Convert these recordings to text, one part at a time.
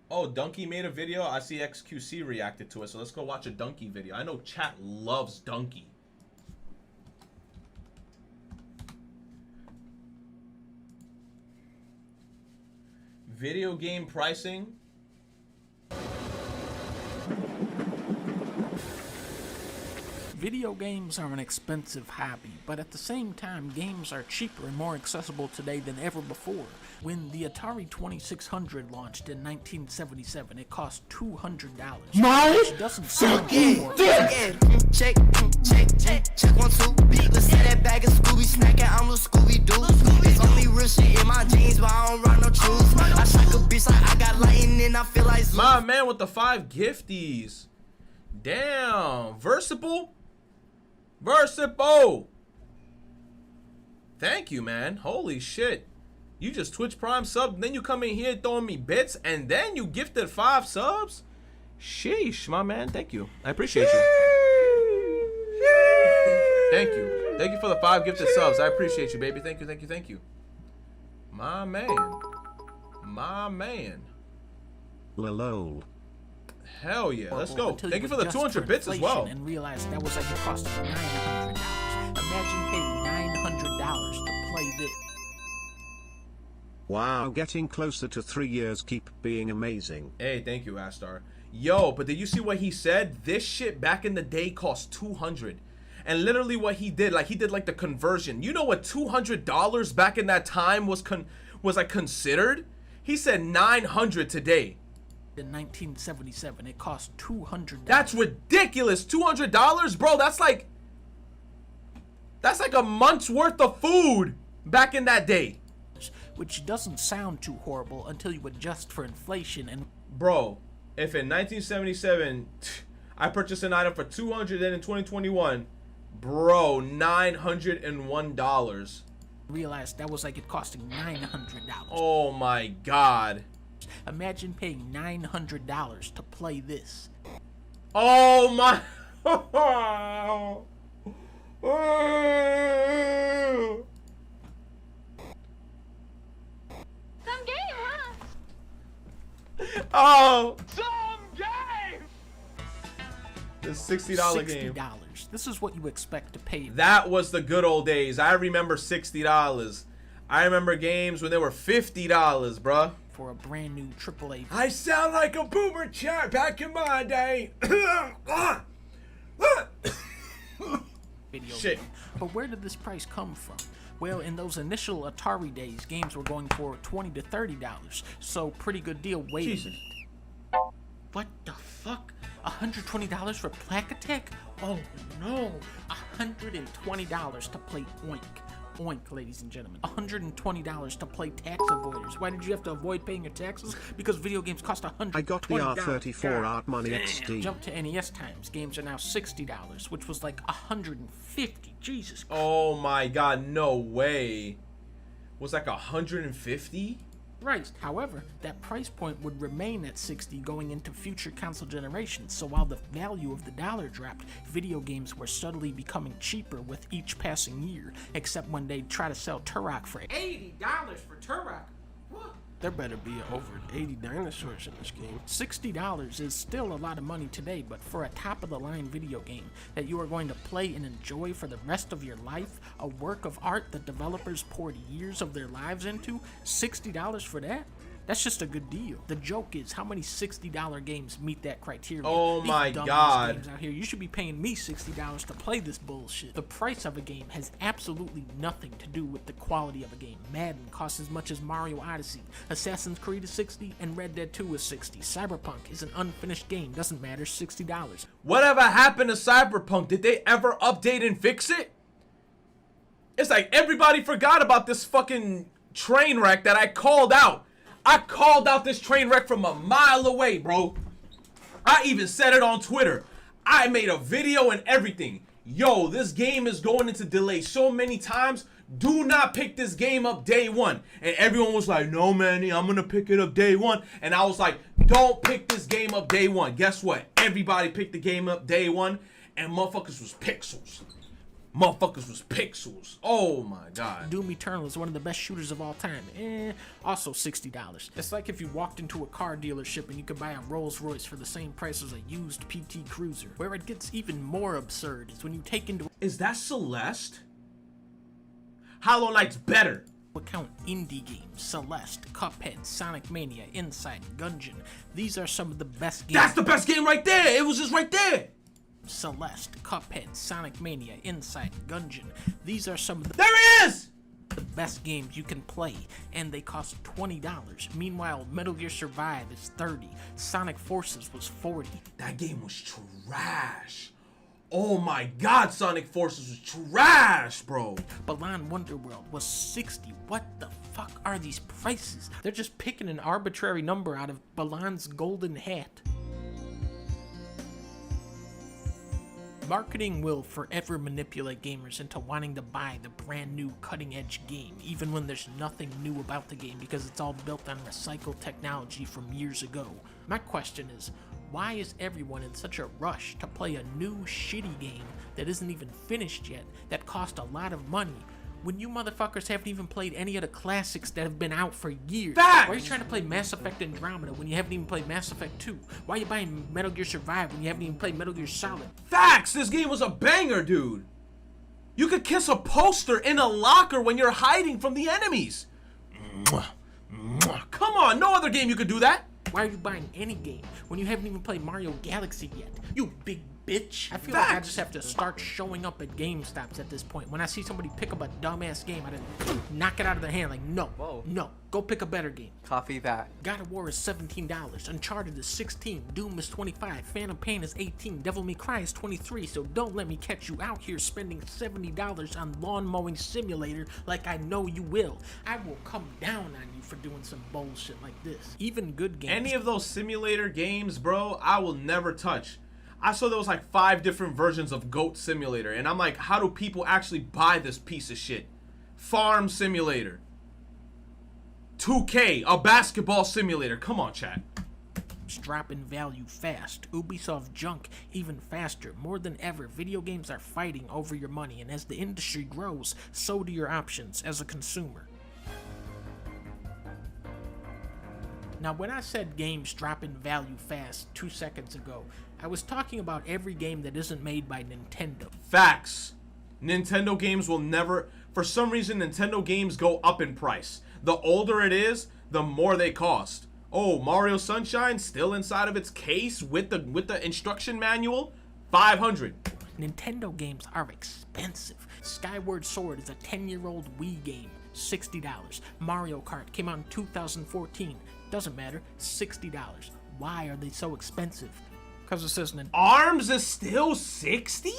Oh, Dunkey made a video. I see XQC reacted to it, so let's go watch a Dunkey video. I know chat loves Dunkey. Video game pricing. Video games are an expensive hobby, but at the same time, games are cheaper and more accessible today than ever before. When the Atari 2600 launched in 1977, it cost $200. Which doesn't sound more. Check 1, 2. Let's say that bag of Scooby snacking, I'm a Scooby Doo. It's only real shit in my jeans, but I don't rock no shoes. I shock a bitch like I got lightning, I feel like Zeus. My man with the 5 gifties. Damn. Versible? Thank you, man. Holy shit. You just Twitch Prime sub, then you come in here throwing me bits, and then you gifted 5 subs? Sheesh, my man. Thank you. I appreciate you. Thank you. Thank you for the 5 gifted subs. I appreciate you, baby. Thank you, thank you, thank you. My man. My man. Lol. Hell yeah, let's go. Thank you for the 200 bits as well. And realized that was like it cost $900. Imagine paying $900 to play this. Wow, getting closer to 3 years. Keep being amazing. Hey, thank you, Astar. Yo, but did you see what he said? This shit back in the day cost $200. And literally what he did, like he did like the conversion. You know what $200 back in that time was like considered? He said $900 today. In 1977, it cost $200. That's ridiculous. $200, bro. That's like a month's worth of food back in that day. Which doesn't sound too horrible until you adjust for inflation and... Bro, if in 1977 I purchased an item for $200, then in 2021, bro, $901. Realized that was like it costing $900. Oh my god. Imagine paying $900 to play this. Oh my. Some game, huh? Oh. Some game! The $60 game. $60. This is what you expect to pay. That was the good old days. I remember $60. I remember games when they were $50, bruh. For a brand new AAA. I sound like a boomer chat back in my day. Video Shit. game. But where did this price come from? Well, in those initial Atari days, games were going for $20 to $30. So pretty good deal. Wait Jesus. a minute. What the fuck? $120 for Plaque Attack? Oh no. $120 to play Oink. Oink, ladies and gentlemen. $120 to play Tax Avoiders. Why did you have to avoid paying your taxes? Because video games cost $120. I got the R34 Art Money XD. Jump to NES times. Games are now $60, which was like $150. Jesus Christ. Oh my god, no way. Was like 150? Right. However, that price point would remain at $60 going into future console generations, so while the value of the dollar dropped, video games were subtly becoming cheaper with each passing year, except when they try to sell Turok for $80 for Turok. What? There better be over 80 dinosaurs in this game. $60 is still a lot of money today, but for a top-of-the-line video game that you are going to play and enjoy for the rest of your life, a work of art that developers poured years of their lives into, $60 for that? That's just a good deal. The joke is, how many $60 games meet that criteria? Oh my These dumbass god. games out here, you should be paying me $60 to play this bullshit. The price of a game has absolutely nothing to do with the quality of a game. Madden costs as much as Mario Odyssey, Assassin's Creed is $60, and Red Dead 2 is $60. Cyberpunk is an unfinished game, doesn't matter, $60. Whatever happened to Cyberpunk? Did they ever update and fix it? It's like everybody forgot about this fucking train wreck that I called out. I called out this train wreck from a mile away, bro. I even said it on Twitter. I made a video and everything. Yo, this game is going into delay so many times. Do not pick this game up day one. And everyone was like, no, Manny, I'm going to pick it up day one. And I was like, don't pick this game up day one. Guess what? Everybody picked the game up day one. And motherfuckers was pixels. Motherfuckers was pixels. Oh my god. Doom Eternal is one of the best shooters of all time. Also $60. It's like if you walked into a car dealership and you could buy a Rolls Royce for the same price as a used PT Cruiser. Where it gets even more absurd is when you take into Is that Celeste? Hollow Knight's better. account indie games, Celeste, Cuphead, Sonic Mania, Inside, Gungeon. These are some of the best games. That's the best game right there. It was just right there. Celeste, Cuphead, Sonic Mania, Inside, Gungeon. These are some of There he is. the best games you can play, and they cost $20. Meanwhile, Metal Gear Survive is $30. Sonic Forces was $40. That game was trash. Oh my god, Sonic Forces was trash, bro. Balan Wonderworld was $60. What the fuck are these prices? They're just picking an arbitrary number out of Balan's golden hat. Marketing will forever manipulate gamers into wanting to buy the brand new cutting edge game, even when there's nothing new about the game because it's all built on recycled technology from years ago. My question is, why is everyone in such a rush to play a new shitty game that isn't even finished yet, that cost a lot of money, when you motherfuckers haven't even played any of the classics that have been out for years? Facts! Why are you trying to play Mass Effect Andromeda when you haven't even played Mass Effect 2? Why are you buying Metal Gear Survive when you haven't even played Metal Gear Solid? Facts. This game was a banger, dude. You could kiss a poster in a locker when you're hiding from the enemies. Mwah. Mwah. Come on, no other game you could do that. Why are you buying any game when you haven't even played Mario Galaxy yet? You big bitch. I feel like I Facts. just have to start showing up at GameStops at this point. When I see somebody pick up a dumbass game, I just knock it out of their hand like, no, Whoa. no, go pick a better game. Copy that. God of War is $17, Uncharted is $16, Doom is $25, Phantom Pain is $18, Devil May Cry is $23, so don't let me catch you out here spending $70 on Lawn Mowing Simulator like I know you will. I will come down on you for doing some bullshit like this. Even good games. Any of those simulator games, bro, I will never touch. I saw there was like 5 different versions of Goat Simulator, and I'm like, how do people actually buy this piece of shit? Farm Simulator. 2K, a basketball simulator. Come on, chat. Drop in value fast. Ubisoft junk even faster. More than ever, video games are fighting over your money, and as the industry grows, so do your options as a consumer. Now, when I said games drop in value fast 2 seconds ago, I was talking about every game that isn't made by Nintendo. Facts. Nintendo games will never, for some reason, Nintendo games go up in price. The older it is, the more they cost. Oh, Mario Sunshine still inside of its case with the instruction manual, $500. Nintendo games are expensive. Skyward Sword is a 10-year-old Wii game, $60. Mario Kart came out in 2014, doesn't matter, $60. Why are they so expensive? Because it says Nintendo. ARMS is still 60?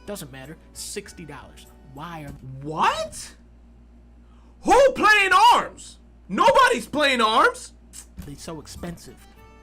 Doesn't matter, $60. Why are What? Who playing ARMS? Nobody's playing ARMS. they so expensive?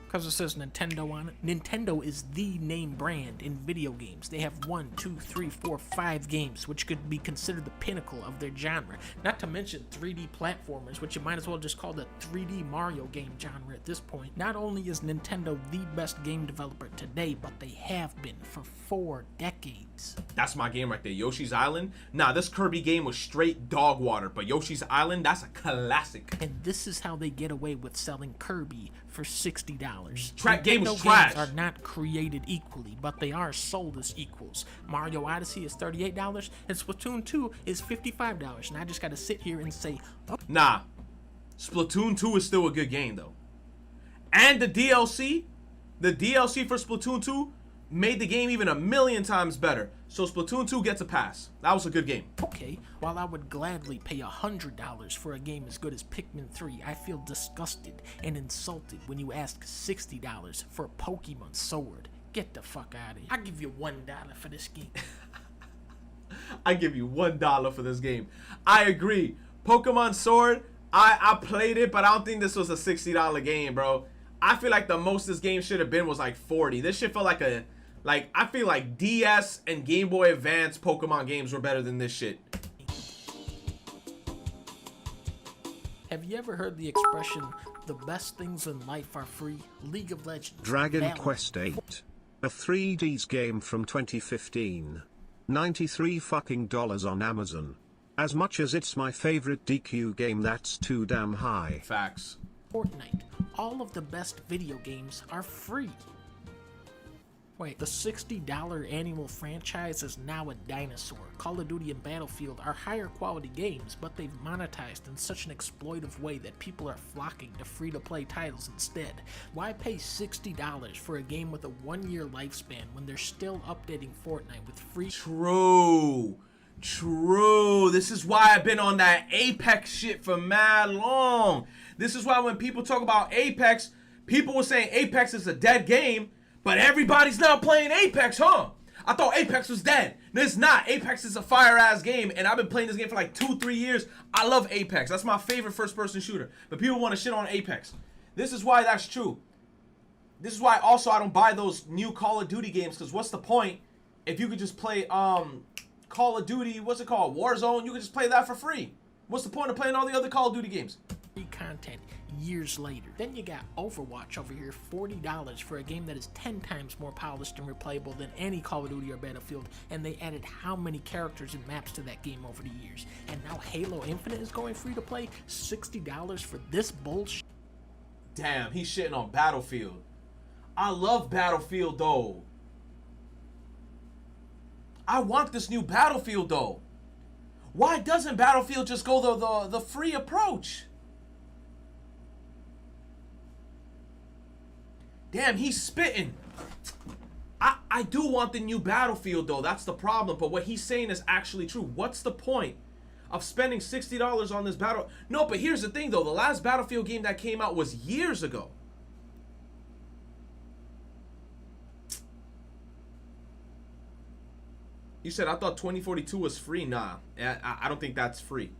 Because it says Nintendo on it. Nintendo is the name brand in video games. They have 1, 2, 3, 4, 5 games, which could be considered the pinnacle of their genre. Not to mention 3D platformers, which you might as well just call the 3D Mario game genre at this point. Not only is Nintendo the best game developer today, but they have been for 4 decades. That's my game right there, Yoshi's Island. Nah, this Kirby game was straight dog water, but Yoshi's Island, that's a classic. And this is how they get away with selling Kirby for $60. Game was Nintendo trash. games are not created equally, but they are sold as equals. Mario Odyssey is $38, and Splatoon 2 is $55. And I just gotta sit here and say, oh, Nah, Splatoon 2 is still a good game though. And the DLC for Splatoon 2 made the game even a million times better. So Splatoon 2 gets a pass. That was a good game. okay, while I would gladly pay $100 for a game as good as Pikmin 3, I feel disgusted and insulted when you ask $60 for Pokemon Sword. Get the fuck out of here. I'll give you $1 for this game. I give you $1 for this game. I agree. Pokemon Sword, I played it, but I don't think this was a $60 game, bro. I feel like the most this game should have been was like 40. This shit felt like I feel like DS and Game Boy Advance Pokemon games were better than this shit. Have you ever heard the expression, the best things in life are free? League of Legends. Dragon Valorant. Quest VIII. A 3Ds game from 2015. $93 fucking on Amazon. As much as it's my favorite DQ game, that's too damn high. Facts. Fortnite. All of the best video games are free. Wait, the $60 annual franchise is now a dinosaur. Call of Duty and Battlefield are higher quality games, but they've monetized in such an exploitive way that people are flocking to free-to-play titles instead. Why pay $60 for a game with a 1-year lifespan when they're still updating Fortnite with free— True. This is why I've been on that Apex shit for mad long. This is why when people talk about Apex, people were saying Apex is a dead game, but everybody's now playing Apex, huh? I thought Apex was dead. No, it's not. Apex is a fire-ass game, and I've been playing this game for like 2-3 years. I love Apex. That's my favorite first-person shooter. But people want to shit on Apex. This is why that's true. This is why also I don't buy those new Call of Duty games, because what's the point if you could just play Call of Duty, what's it called? Warzone, you could just play that for free. What's the point of playing all the other Call of Duty games? content years later. Then you got Overwatch over here, $40 for a game that is 10 times more polished and replayable than any Call of Duty or Battlefield, and they added how many characters and maps to that game over the years. And now Halo Infinite is going free to play, $60 for this bullshit. Damn, he's shitting on Battlefield. I love Battlefield though. I want this new Battlefield though. Why doesn't Battlefield just go the free approach? Damn, he's spitting. I do want the new Battlefield though. That's the problem. But what he's saying is actually true. What's the point of spending $60 on this battle? No, but here's the thing though. The last Battlefield game that came out was years ago. You said, I thought 2042 was free. Nah, I don't think that's free.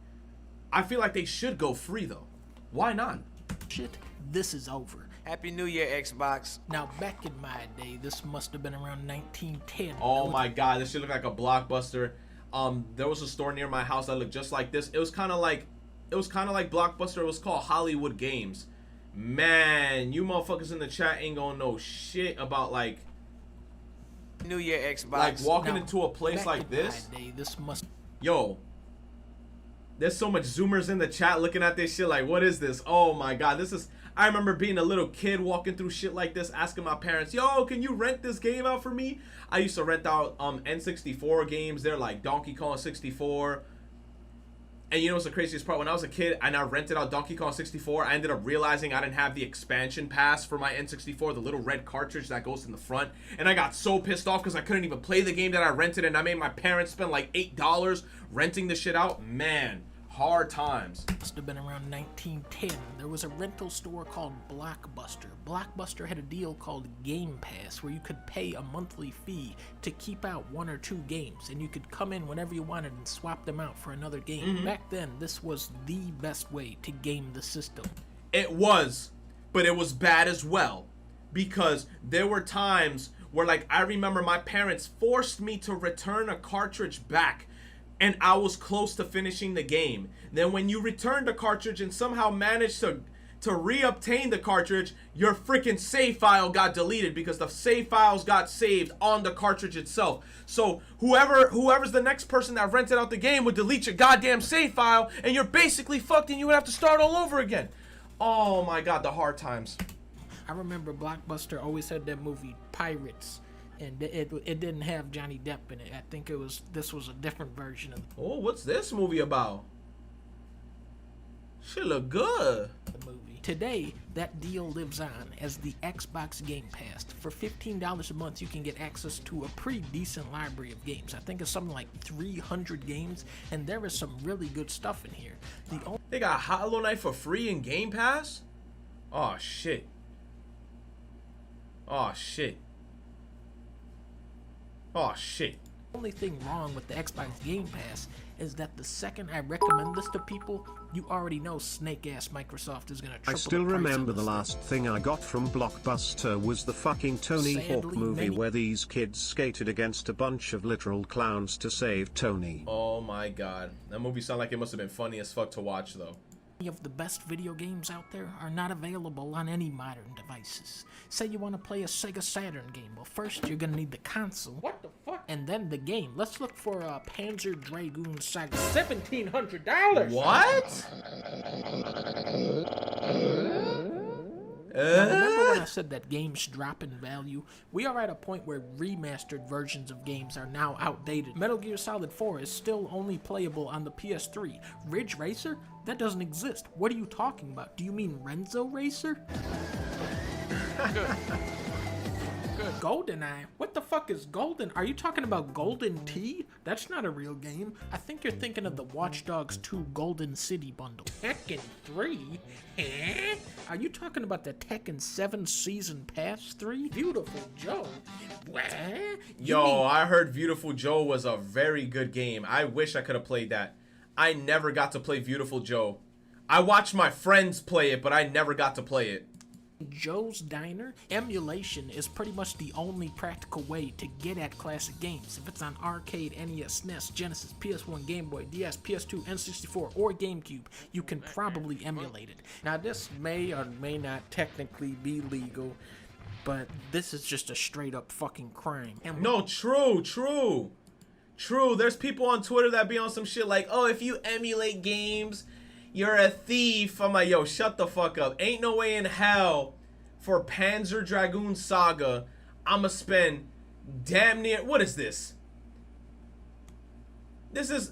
I feel like they should go free though. Why not? Shit, this is over. Happy New Year, Xbox. Now, back in my day, this must have been around 1910. Oh my god, this shit looked like a Blockbuster. There was a store near my house that looked just like this. It was kind of like Blockbuster. It was called Hollywood Games. Man, you motherfuckers in the chat ain't gonna know shit about like New Year, Xbox. like walking Now, into a place back like in this. my day, this must— Yo, there's so much Zoomers in the chat looking at this shit like, what is this? Oh my god, this is... I remember being a little kid walking through shit like this, asking my parents, yo, can you rent this game out for me? I used to rent out N64 games. They're like Donkey Kong 64. And you know what's the craziest part? When I was a kid and I rented out Donkey Kong 64, I ended up realizing I didn't have the expansion pass for my N64, the little red cartridge that goes in the front. And I got so pissed off because I couldn't even play the game that I rented, and I made my parents spend like $8 renting the shit out. Man, hard times. Must have been around 1910. There was a rental store called Blockbuster. Blockbuster had a deal called Game Pass where you could pay a monthly fee to keep out 1 or 2 games, and you could come in whenever you wanted and swap them out for another game. Back then, this was the best way to game the system. It was, but it was bad as well, because there were times where, like, I remember my parents forced me to return a cartridge back, and I was close to finishing the game. Then when you returned the cartridge and somehow managed to re-obtain the cartridge, your freaking save file got deleted because the save files got saved on the cartridge itself. So whoever's the next person that rented out the game would delete your goddamn save file, and you're basically fucked and you would have to start all over again. Oh my god, the hard times. I remember Blockbuster always had that movie Pirates, and it didn't have Johnny Depp in it. I think this was a different version of Oh, what's this movie about? Shit look good. the movie. Today, that deal lives on as the Xbox Game Pass. For $15 a month, you can get access to a pretty decent library of games. I think it's something like 300 games, and there is some really good stuff in here. They got Hollow Knight for free in Game Pass? Oh shit. Oh shit. Oh shit. only thing wrong with the Xbox Game Pass is that the second I recommend this to people, you already know snake-ass Microsoft is gonna triple I still the price remember on the this last thing I got from Blockbuster was the fucking Tony Hawk Sadly, movie many- where these kids skated against a bunch of literal clowns to save Tony. Oh my god. That movie sounded like it must have been funny as fuck to watch though. Many of the best video games out there are not available on any modern devices. Say you want to play a Sega Saturn game. Well, first you're gonna need the console. What the fuck? And then the game. Let's look for Panzer Dragoon Saga. $1,700. What? Now, remember when I said that games drop in value? We are at a point where remastered versions of games are now outdated. Metal Gear Solid 4 is still only playable on the PS3. Ridge Racer? That doesn't exist. What are you talking about? Do you mean Renzo Racer? Good. GoldenEye? What the fuck is Golden? Are you talking about Golden Tee? That's not a real game. I think you're thinking of the Watch Dogs 2 Golden City bundle. Tekken 3? Huh? Are you talking about the Tekken 7 Season Pass 3? Beautiful Joe? What? Yo, I heard Beautiful Joe was a very good game. I wish I could have played that. I never got to play Beautiful Joe. I watched my friends play it, but I never got to play it. Joe's Diner? Emulation is pretty much the only practical way to get at classic games. If it's on arcade, NES, SNES, Genesis, PS1, Game Boy, DS, PS2, N64, or GameCube, you can probably emulate it. Now this may or may not technically be legal, but this is just a straight up fucking crime. And No, true. There's people on Twitter that be on some shit like, oh, if you emulate games, you're a thief. I'm like, yo, shut the fuck up. Ain't no way in hell for Panzer Dragoon Saga I'ma spend damn near, what is this? This is,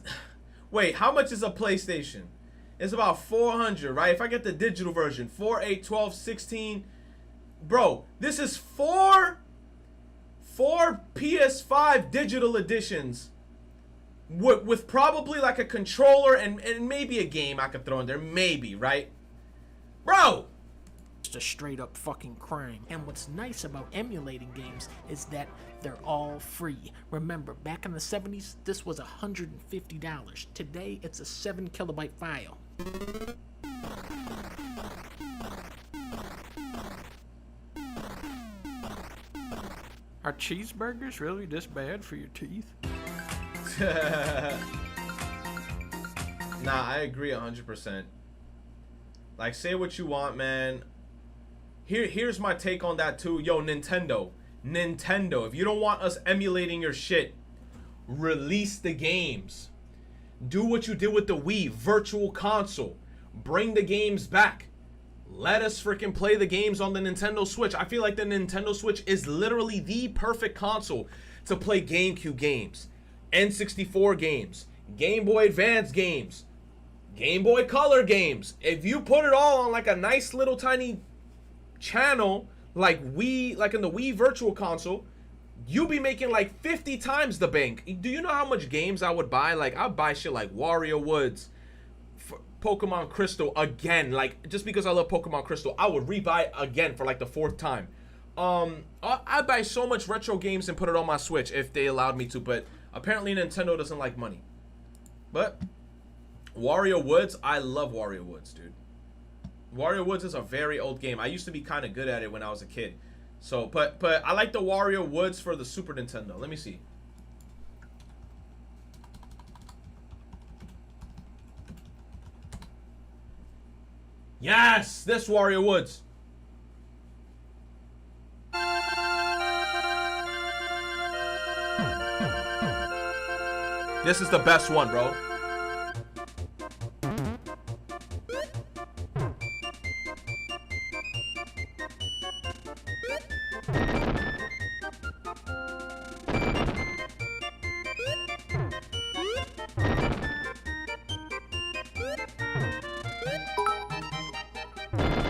wait, how much is a PlayStation? It's about 400, right? If I get the digital version, 4, 8, 12, 16. Bro, this is four PS5 digital editions with probably like a controller and maybe a game I could throw in there. Maybe, right? Bro! It's a straight up fucking crime. And what's nice about emulating games is that they're all free. Remember, back in the 70s, this was $150. Today, it's a 7 kilobyte file. Are cheeseburgers really this bad for your teeth? Nah, I agree 100%. Like, say what you want, man. Here's my take on that too. Yo, Nintendo, if you don't want us emulating your shit, release the games. Do what you did with the Wii Virtual Console. Bring the games back. Let us freaking play the games on the Nintendo Switch. I feel like the Nintendo Switch is literally the perfect console to play GameCube games, N64 games, Game Boy Advance games, Game Boy Color games. If you put it all on like a nice little tiny channel like in the Wii Virtual Console, you'll be making like 50 times the bank. Do you know how much games I would buy? Like, I'd buy shit like Wario Woods, Pokemon Crystal again. Like, just because I love Pokemon Crystal, I would rebuy it again for like the 4th time. I'd buy so much retro games and put it on my Switch if they allowed me to, but apparently Nintendo doesn't like money. But Wario Woods, I love Wario Woods, dude. Wario Woods is a very old game. I used to be kind of good at it when I was a kid. So, but I like the Wario Woods for the Super Nintendo. Let me see. Yes, this Wario Woods. This is the best one, bro.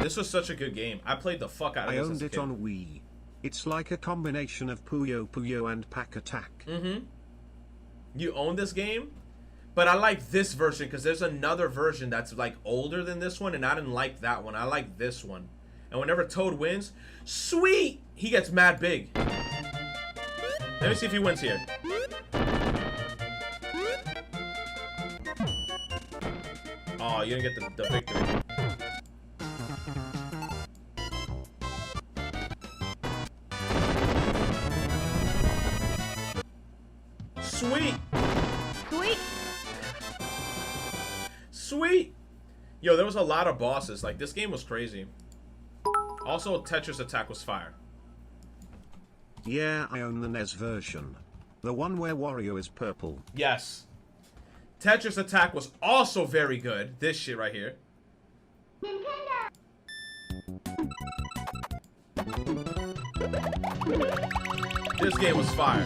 This was such a good game. I played the fuck out of I this owned as a it kid. on Wii. It's like a combination of Puyo Puyo and Pack Attack. Mm-hmm. You own this game? But I like this version because there's another version that's like older than this one, and I didn't like that one. I like this one. And whenever Toad wins, sweet, he gets mad big. Let me see if he wins here. Oh, you didn't get the victory. Sweet. Sweet. Sweet. Yo, there was a lot of bosses. Like, this game was crazy. Also, Tetris Attack was fire. Yeah, I own the NES version. The one where Wario is purple. Yes. Tetris Attack was also very good. This shit right here. This game was fire.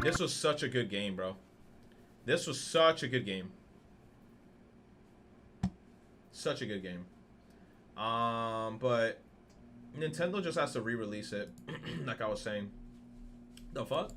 This was such a good game, bro. This was such a good game. Such a good game. But Nintendo just has to re-release it, like I was saying. The fuck?